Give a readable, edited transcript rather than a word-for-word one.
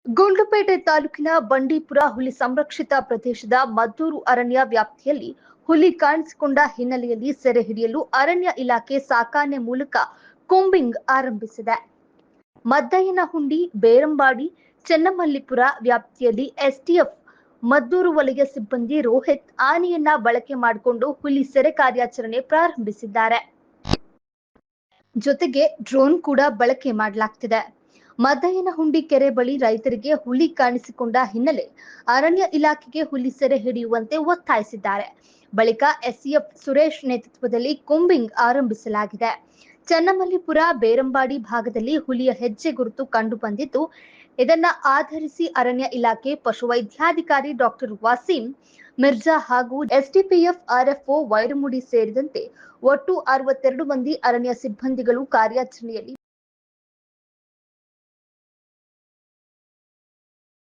ಗುಂಡ್ಲುಪೇಟೆ ತಾಲೂಕಿನ ಬಂಡೀಪುರ ಹುಲಿ ಸಂರಕ್ಷಿತ ಪ್ರದೇಶದ ಮದ್ದೂರು ಅರಣ್ಯ ವ್ಯಾಪ್ತಿಯಲ್ಲಿ ಹುಲಿ ಕಾಣಿಸಿಕೊಂಡ ಹಿನ್ನೆಲೆಯಲ್ಲಿ ಸೆರೆ ಹಿಡಿಯಲು ಅರಣ್ಯ ಇಲಾಖೆ ಸಾಕಾಣೆ ಮೂಲಕ ಕೂಂಬಿಂಗ್ ಆರಂಭಿಸಿದೆ. ಮದ್ದಯ್ಯನಹುಂಡಿ, ಬೇರಂಬಾಡಿ, ಚೆನ್ನಮಲ್ಲಿಪುರ ವ್ಯಾಪ್ತಿಯಲ್ಲಿ ಎಸ್ಟಿಎಫ್ ಮದ್ದೂರು ವಲಯ ಸಿಬ್ಬಂದಿ ರೋಹಿತ್ ಆನೆಯನ್ನ ಬಳಕೆ ಮಾಡಿಕೊಂಡು ಹುಲಿ ಸೆರೆ ಕಾರ್ಯಾಚರಣೆ ಪ್ರಾರಂಭಿಸಿದ್ದಾರೆ. ಜೊತೆಗೆ ಡ್ರೋನ್ ಕೂಡ ಬಳಕೆ ಮಾಡಲಾಗ್ತಿದೆ. ಮದ್ದಯ್ಯನಹುಂಡಿ ಕೆರೆ ಬಳಿ ರೈತರಿಗೆ ಹುಲಿ ಕಾಣಿಸಿಕೊಂಡ ಹಿನ್ನೆಲೆ ಅರಣ್ಯ ಇಲಾಖೆಗೆ ಹುಲಿ ಸೆರೆ ಹಿಡಿಯುವಂತೆ ಒತ್ತಾಯಿಸಿದ್ದಾರೆ. ಬಳಿಕ ಎಸ್ಟಿಎಫ್ ಸುರೇಶ್ ನೇತೃತ್ವದಲ್ಲಿ ಕೂಂಬಿಂಗ್ ಆರಂಭಿಸಲಾಗಿದೆ. ಚೆನ್ನಮಲ್ಲಿಪುರ, ಬೇರಂಬಾಡಿ ಭಾಗದಲ್ಲಿ ಹುಲಿಯ ಹೆಜ್ಜೆ ಗುರುತು ಕಂಡು ಬಂದಿದ್ದು, ಇದನ್ನ ಆಧರಿಸಿ ಅರಣ್ಯ ಇಲಾಖೆ ಪಶುವೈದ್ಯಾಧಿಕಾರಿ ಡಾಕ್ಟರ್ ವಾಸೀಂ ಮಿರ್ಜಾ ಹಾಗೂ ಎಸ್ಡಿಪಿಎಫ್ ಆರ್ಎಫ್ಒ ವೈರಮುಡಿ ಸೇರಿದಂತೆ ಒಟ್ಟು 62 ಮಂದಿ ಅರಣ್ಯ ಸಿಬ್ಬಂದಿಗಳು ಕಾರ್ಯಾಚರಣೆಯಲ್ಲಿ